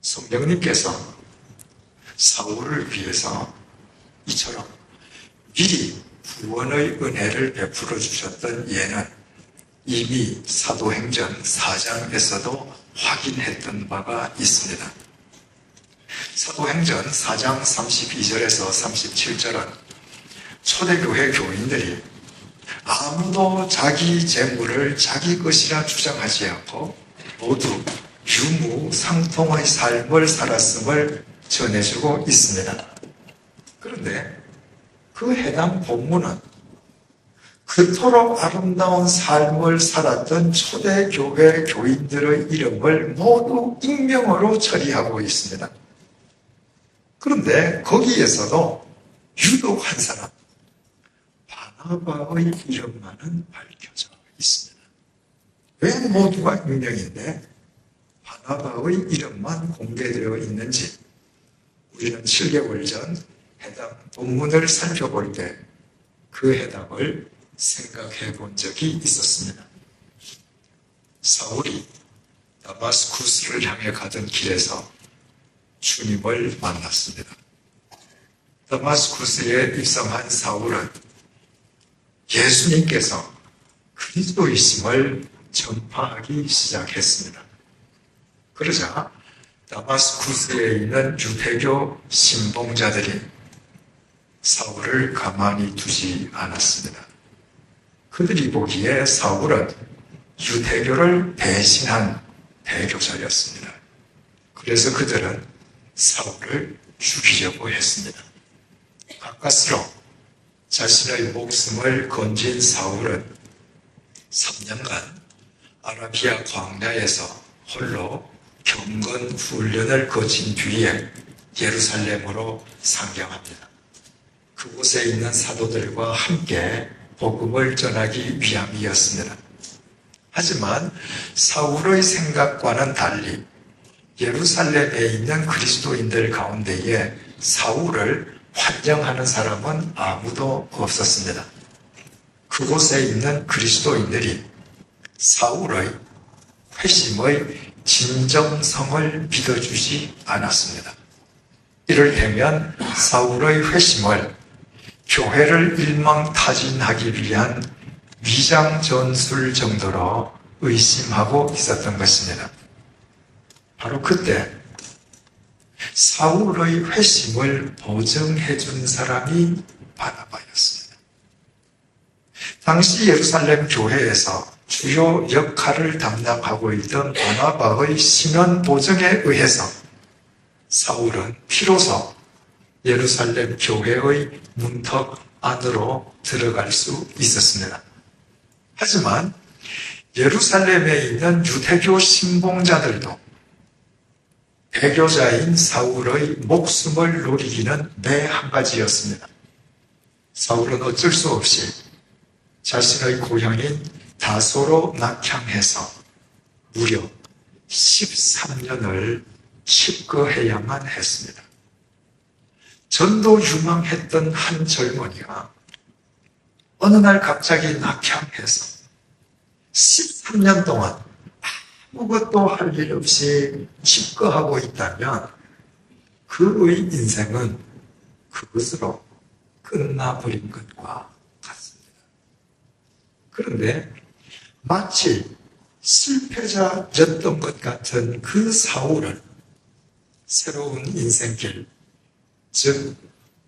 성령님께서 사울을 위해서 이처럼 미리 구원의 은혜를 베풀어 주셨던 예는 이미 사도행전 4장에서도 확인했던 바가 있습니다. 사도행전 4장 32절에서 37절은 초대교회 교인들이 아무도 자기 재물을 자기 것이라 주장하지 않고 모두 유무상통의 삶을 살았음을 전해주고 있습니다. 그런데 그 해당 본문은 그토록 아름다운 삶을 살았던 초대교회 교인들의 이름을 모두 익명으로 처리하고 있습니다. 그런데 거기에서도 유독 한 사람, 바나바의 이름만은 밝혀져 있습니다. 왜 모두가 익명인데 바나바의 이름만 공개되어 있는지 우리는 7개월 전 해당 본문을 살펴볼 때 그 해답을 생각해 본 적이 있었습니다. 사울이 다마스쿠스를 향해 가던 길에서 주님을 만났습니다. 다마스쿠스에 입성한 사울은 예수님께서 그리스도이심을 전파하기 시작했습니다. 그러자 다마스쿠스에 있는 유대교 신봉자들이 사울을 가만히 두지 않았습니다. 그들이 보기에 사울은 유대교를 배신한 배교자였습니다. 그래서 그들은 사울을 죽이려고 했습니다. 가까스로 자신의 목숨을 건진 사울은 3년간 아라비아 광야에서 홀로 경건 훈련을 거친 뒤에 예루살렘으로 상경합니다. 그곳에 있는 사도들과 함께 복음을 전하기 위함이었습니다. 하지만 사울의 생각과는 달리 예루살렘에 있는 그리스도인들 가운데에 사울을 환영하는 사람은 아무도 없었습니다. 그곳에 있는 그리스도인들이 사울의 회심의 진정성을 믿어주지 않았습니다. 이를테면 사울의 회심을 교회를 일망타진하기 위한 위장 전술 정도로 의심하고 있었던 것입니다. 바로 그때 사울의 회심을 보증해 준 사람이 바나바였습니다. 당시 예루살렘 교회에서 주요 역할을 담당하고 있던 바나바의 신원 보증에 의해서 사울은 비로소 예루살렘 교회의 문턱 안으로 들어갈 수 있었습니다. 하지만 예루살렘에 있는 유대교 신봉자들도 배교자인 사울의 목숨을 노리기는 매 한 가지였습니다. 사울은 어쩔 수 없이 자신의 고향인 다소로 낙향해서 무려 13년을 칩거해야만 했습니다. 전도 유망했던 한 젊은이가 어느 날 갑자기 낙향해서 13년 동안 아무것도 할 일 없이 칩거하고 있다면 그의 인생은 그것으로 끝나버린 것과 같습니다. 그런데 마치 실패자였던 것 같은 그 사울을 새로운 인생길, 즉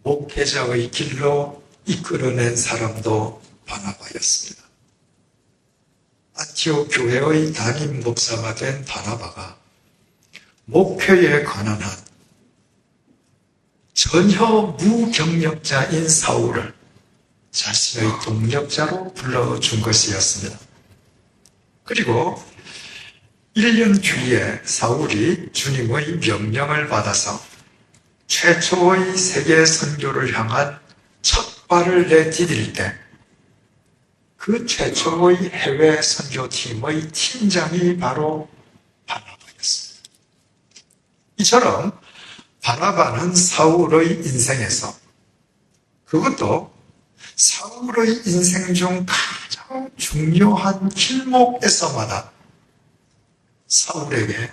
목회자의 길로 이끌어낸 사람도 바나바였습니다. 안티옥 교회의 담임 목사가 된 바나바가 목회에 관한 한 전혀 무경력자인 사울을 자신의 동력자로 불러준 것이었습니다. 그리고 1년 뒤에 사울이 주님의 명령을 받아서 최초의 세계 선교를 향한 첫 발을 내디딜 때 그 최초의 해외 선교팀의 팀장이 바로 바나바였습니다. 이처럼 바나바는 사울의 인생에서, 그것도 사울의 인생 중 가장 중요한 길목에서마다 사울에게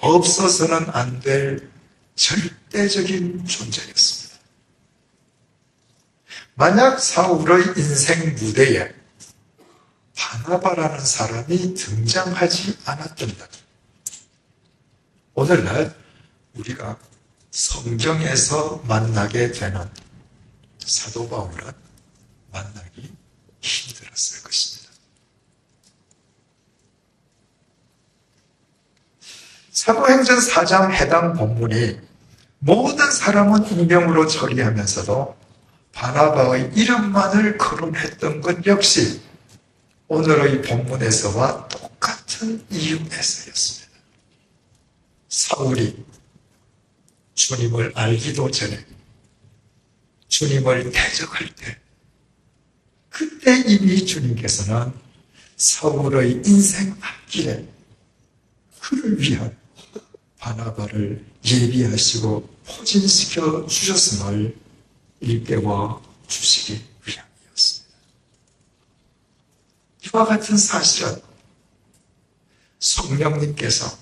없어서는 안 될 절대적인 존재였습니다. 만약 사울의 인생 무대에 바나바라는 사람이 등장하지 않았던다면 오늘날 우리가 성경에서 만나게 되는 사도 바울은 만나기 힘들었을 것입니다. 사도행전 4장 해당 본문이 모든 사람은 익명으로 처리하면서도 바나바의 이름만을 거론했던 것 역시 오늘의 본문에서와 똑같은 이유에서였습니다. 사울이 주님을 알기도 전에 주님을 대적할 때 그때 이미 주님께서는 사울의 인생 앞길에 그를 위한 바나바를 예비하시고 포진시켜 주셨음을 일깨워 주시기 위함이었습니다. 이와 같은 사실은 성령님께서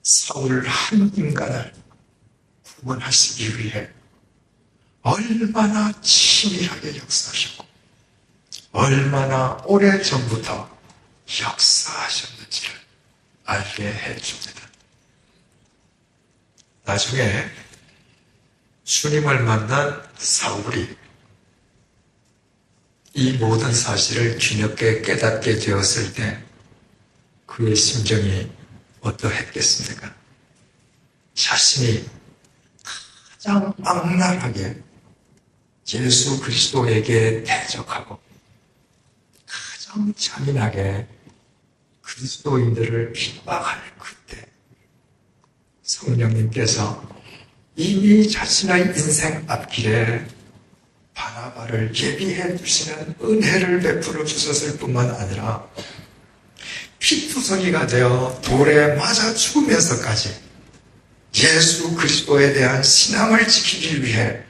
사울 한 인간을 구원하시기 위해 얼마나 치밀하게 역사하셨고 얼마나 오래전부터 역사하셨는지를 알게 해줍니다. 나중에 주님을 만난 사울이 이 모든 사실을 뒤늦게 깨닫게 되었을 때 그의 심정이 어떠했겠습니까? 자신이 가장 악랄하게 예수 그리스도에게 대적하고 가장 잔인하게 그리스도인들을 핍박할 그때 성령님께서 이미 자신의 인생 앞길에 바나바를 예비해 주시는 은혜를 베풀어 주셨을 뿐만 아니라 피투성이가 되어 돌에 맞아 죽으면서까지 예수 그리스도에 대한 신앙을 지키기 위해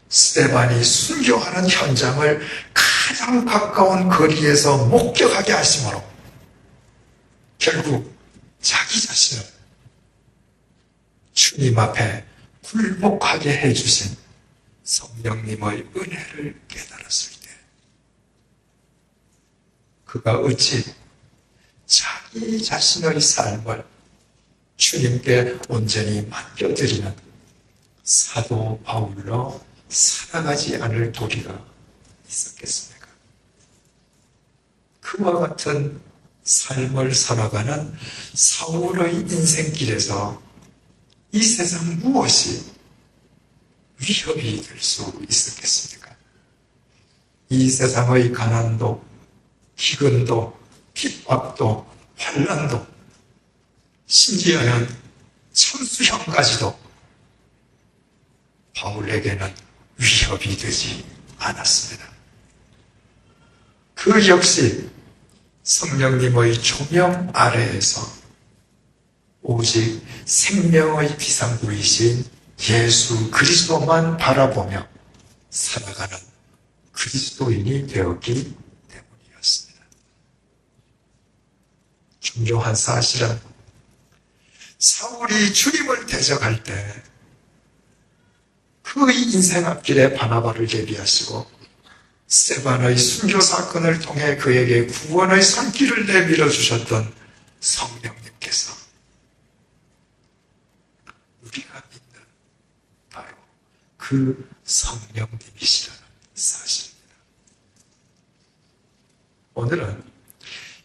스데반이 순교하는 현장을 가장 가까운 거리에서 목격하게 하심으로 결국 자기 자신을 주님 앞에 굴복하게 해주신 성령님의 은혜를 깨달았을 때 그가 어찌 자기 자신의 삶을 주님께 온전히 맡겨드리는 사도 바울로 살아가지 않을 도리가 있었겠습니까? 그와 같은 삶을 살아가는 사울의 인생길에서 이 세상 무엇이 위협이 될 수 있었겠습니까? 이 세상의 가난도, 기근도, 핍박도, 환난도, 심지어는 천수형까지도 바울에게는 위협이 되지 않았습니다. 그 역시 성령님의 조명 아래에서 오직 생명의 비상구이신 예수 그리스도만 바라보며 살아가는 그리스도인이 되었기 때문이었습니다. 중요한 사실은 사울이 주님을 대적할 때 그의 인생 앞길에 바나바를 예비하시고 스데반의 순교 사건을 통해 그에게 구원의 손길을 내밀어 주셨던 성령님께서 우리가 믿는 바로 그 성령님이시라는 사실입니다. 오늘은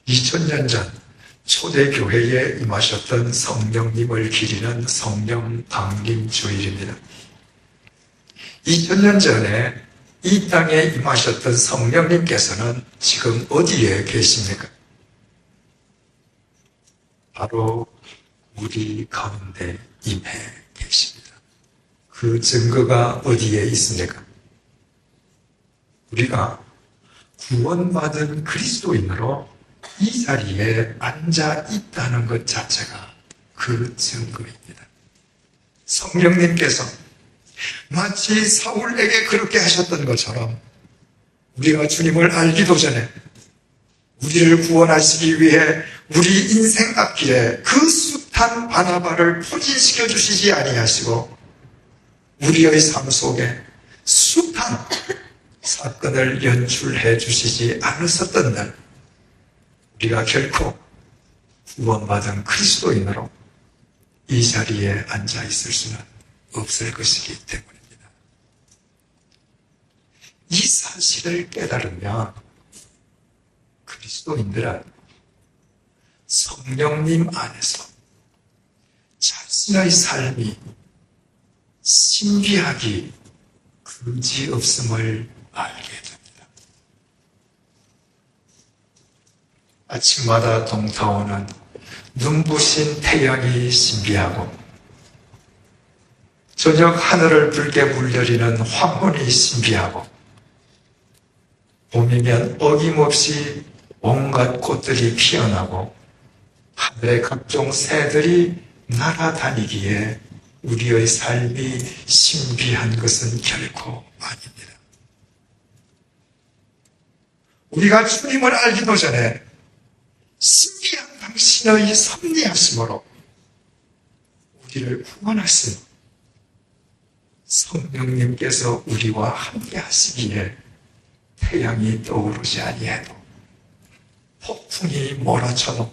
2000년 전 초대교회에 임하셨던 성령님을 기리는 성령 강림 주일입니다. 2000년 전에 이 땅에 임하셨던 성령님께서는 지금 어디에 계십니까? 바로 우리 가운데 임해 계십니다. 그 증거가 어디에 있습니까? 우리가 구원받은 그리스도인으로 이 자리에 앉아 있다는 것 자체가 그 증거입니다. 성령님께서 마치 사울에게 그렇게 하셨던 것처럼 우리가 주님을 알기도 전에 우리를 구원하시기 위해 우리 인생 앞길에 그 숱한 바나바를 포진시켜 주시지 아니하시고 우리의 삶 속에 숱한 사건을 연출해 주시지 않으셨던 날 우리가 결코 구원받은 그리스도인으로 이 자리에 앉아 있을 수는 없을 것이기 때문입니다. 이 사실을 깨달으면 그리스도인들은 성령님 안에서 자신의 삶이 신비하기 그지없음을 알게 됩니다. 아침마다 동타오는 눈부신 태양이 신비하고 저녁 하늘을 붉게 물들이는 황혼이 신비하고 봄이면 어김없이 온갖 꽃들이 피어나고 하늘의 각종 새들이 날아다니기에 우리의 삶이 신비한 것은 결코 아닙니다. 우리가 주님을 알기도 전에 신비한 당신의 섭리하심으로 우리를 구원하신 성령님께서 우리와 함께 하시기에 태양이 떠오르지 아니해도 폭풍이 몰아쳐도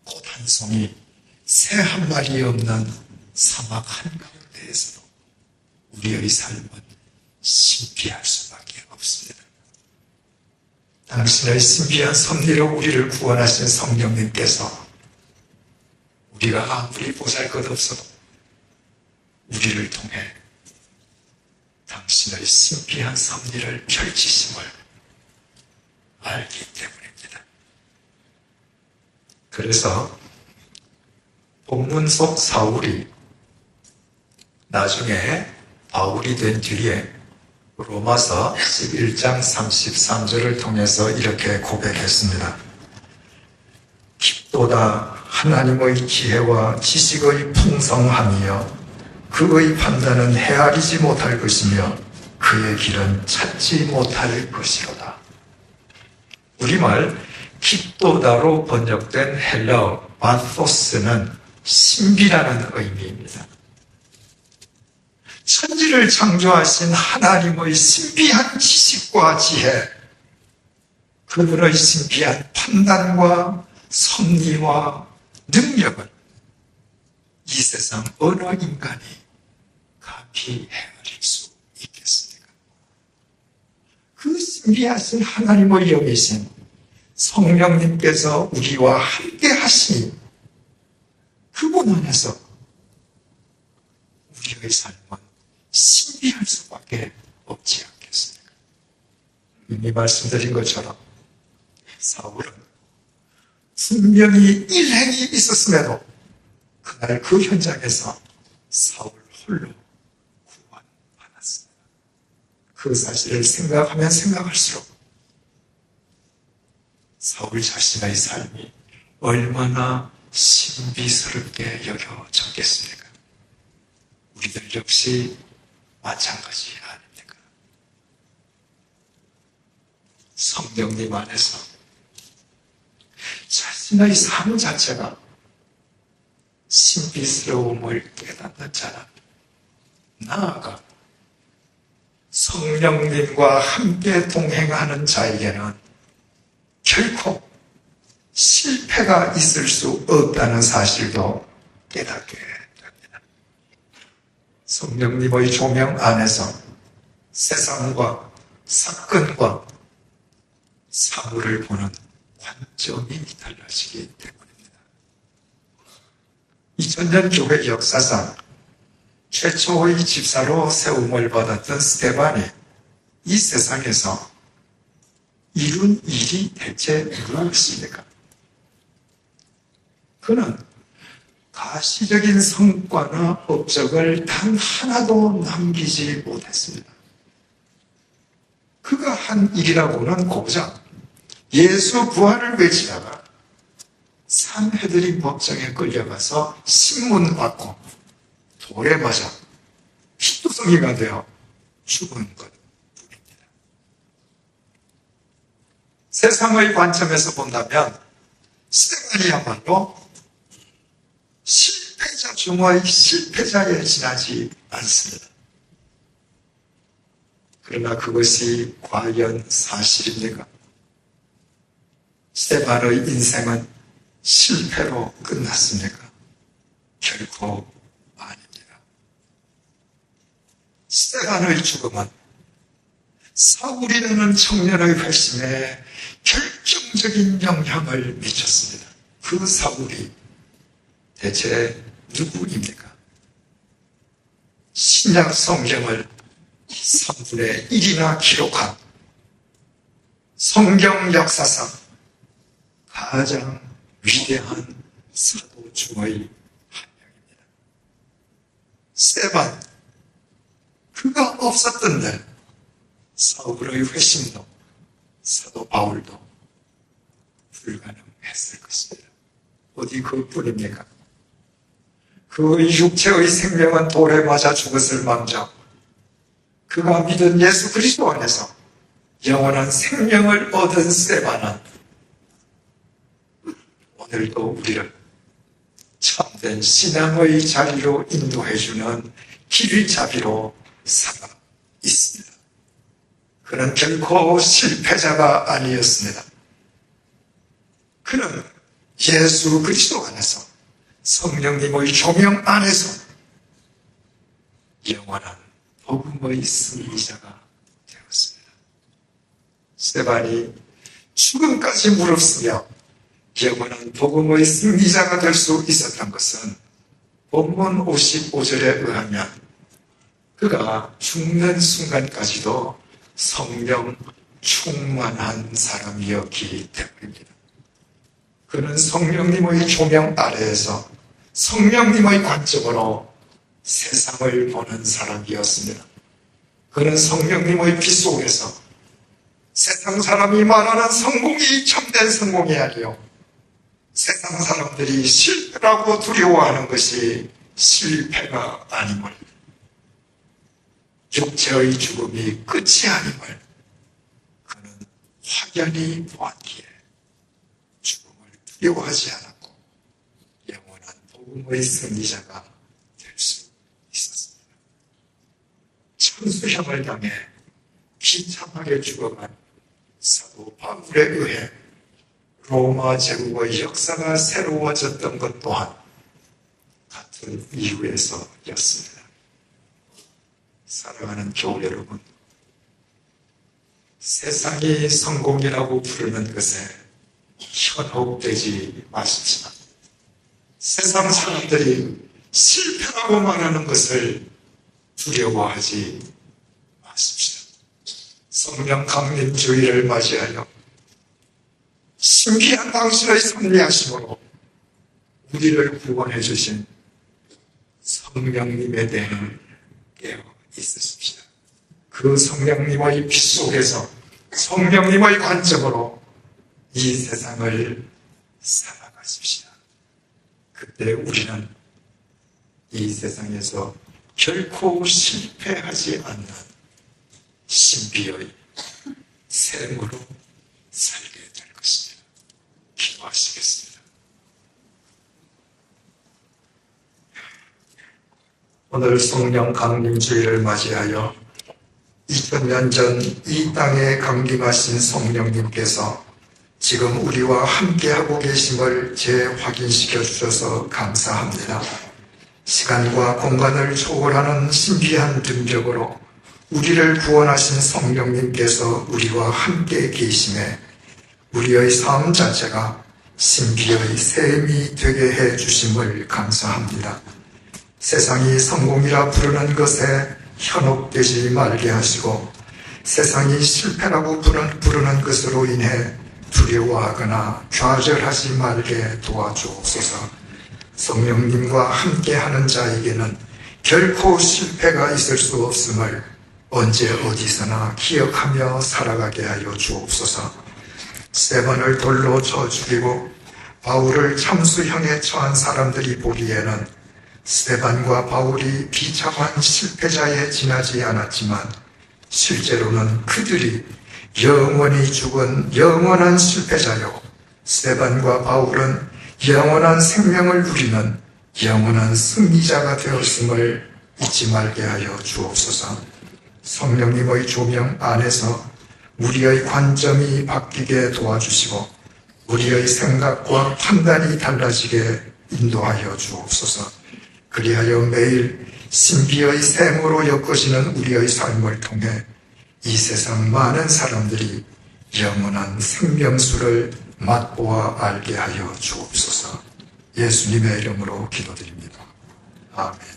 꽃 한 송이 새 한 마리 없는 사막 한가운데에서도 우리의 삶은 신비할 수밖에 없습니다. 당신의 신비한 섭리로 우리를 구원하신 성령님께서 우리가 아무리 보잘것없어도 우리를 통해 당신의 신비한 섭리를 펼치심을 알기 때문입니다. 그래서 본문 속 사울이 나중에 바울이 된 뒤에 로마서 11장 33절을 통해서 이렇게 고백했습니다. 깊도다 하나님의 지혜와 지식의 풍성함이여 그의 판단은 헤아리지 못할 것이며 그의 길은 찾지 못할 것이로다. 우리말 깊도다로 번역된 헬라어 바토스는 신비라는 의미입니다. 천지를 창조하신 하나님의 신비한 지식과 지혜, 그분의 신비한 판단과 섭리와 능력을 이 세상 어느 인간이 감히 헤아릴 수 있겠습니까? 그 신비하신 하나님의 영이신 성령님께서 우리와 함께 하시니 그분 안에서 우리의 삶은 신비할 수밖에 없지 않겠습니까? 이미 말씀드린 것처럼 사울은 분명히 일행이 있었음에도 그날 그 현장에서 사울 홀로 구원받았습니다. 그 사실을 생각하면 생각할수록 사울 자신의 삶이 얼마나 신비스럽게 여겨졌겠습니까? 우리들 역시 마찬가지 아닙니까? 성령님 안에서 자신의 삶 자체가 신비스러움을 깨닫는 자는 나아가 성령님과 함께 동행하는 자에게는 결코 실패가 있을 수 없다는 사실도 깨닫게 됩니다. 성령님의 조명 안에서 세상과 사건과 사물을 보는 관점이 달라지기 때문입니다. 2000년 교회 역사상 최초의 집사로 세움을 받았던 스테반이 이 세상에서 이룬 일이 대체 무엇입니까? 그는 가시적인 성과나 업적을 단 하나도 남기지 못했습니다. 그가 한 일이라고는 고작 예수 부활을 외치다가 산헤드린 법정에 끌려가서 신문 받고 돌에 맞아 피투성이가 되어 죽은 것뿐입니다. 세상의 관점에서 본다면 스테반이야말로 실패자 중의 실패자에 지나지 않습니다. 그러나 그것이 과연 사실입니까? 스데반의 인생은 실패로 끝났습니까? 결코 아닙니다. 스데반의 죽음은 사울이라는 청년의 회심에 결정적인 영향을 미쳤습니다. 그 사울이 대체 누구입니까? 신약 성경을 3분의 1이나 기록한 성경 역사상 가장 위대한 사도 중의 한 명입니다. 스데반, 그가 없었던 날 사울의 회심도 사도 바울도 불가능했을 것입니다. 어디 그뿐입니까? 그 육체의 생명은 돌에 맞아 죽었을 망정, 그가 믿은 예수 그리스도 안에서 영원한 생명을 얻은 스데반은 오늘도 우리를 참된 신앙의 자리로 인도해주는 길잡이로 살아 있습니다. 그는 결코 실패자가 아니었습니다. 그는 예수 그리스도 안에서 성령님의 조명 안에서 영원한 복음의 승리자가 되었습니다. 스데반이 죽음까지 무릅쓰며 영원한 복음의 승리자가 될 수 있었던 것은 본문 55절에 의하면 그가 죽는 순간까지도 성령 충만한 사람이었기 때문입니다. 그는 성령님의 조명 아래에서 성령님의 관점으로 세상을 보는 사람이었습니다. 그는 성령님의 빛 속에서 세상 사람이 말하는 성공이 참된 성공이 아니요, 세상 사람들이 실패라고 두려워하는 것이 실패가 아님을, 육체의 죽음이 끝이 아님을 그는 확연히 보았기에 죽음을 두려워하지 않았고 영원한 복음의 승리자가 될 수 있었습니다. 천수형을 당해 비참하게 죽어간 사도 바울에 의해 로마 제국의 역사가 새로워졌던 것 또한 같은 이유에서였습니다. 사랑하는 교우 여러분, 세상이 성공이라고 부르는 것에 현혹되지 마십시다. 세상 사람들이 실패라고 말하는 것을 두려워하지 마십시다. 성령 강림주의를 맞이하여 신비한 당신의 섭리하심으로 우리를 구원해 주신 성령님에 대해 깨어 있으십시다. 그 성령님의 빛 속에서 성령님의 관점으로 이 세상을 살아가십시다. 그때 우리는 이 세상에서 결코 실패하지 않는 신비의 샘으로 살게 될 것입니다. 기도하시겠습니다. 오늘 성령 강림주의를 맞이하여 2000년 전 이 땅에 강림하신 성령님께서 지금 우리와 함께하고 계심을 재확인시켜 주셔서 감사합니다. 시간과 공간을 초월하는 신비한 능력으로 우리를 구원하신 성령님께서 우리와 함께 계심에 우리의 삶 자체가 신비의 샘이 되게 해 주심을 감사합니다. 세상이 성공이라 부르는 것에 현혹되지 말게 하시고 세상이 실패라고 부르는 것으로 인해 두려워하거나 좌절하지 말게 도와주옵소서. 성령님과 함께하는 자에게는 결코 실패가 있을 수 없음을 언제 어디서나 기억하며 살아가게 하여 주옵소서. 스데반을 돌로 쳐 죽이고 바울을 참수형에 처한 사람들이 보기에는 스데반과 바울이 비참한 실패자에 지나지 않았지만 실제로는 그들이 영원히 죽은 영원한 실패자요, 스데반과 바울은 영원한 생명을 누리는 영원한 승리자가 되었음을 잊지 말게 하여 주옵소서. 성령님의 조명 안에서 우리의 관점이 바뀌게 도와주시고 우리의 생각과 판단이 달라지게 인도하여 주옵소서. 그리하여 매일 신비의 샘으로 엮어지는 우리의 삶을 통해 이 세상 많은 사람들이 영원한 생명수를 맛보아 알게 하여 주옵소서. 예수님의 이름으로 기도드립니다. 아멘.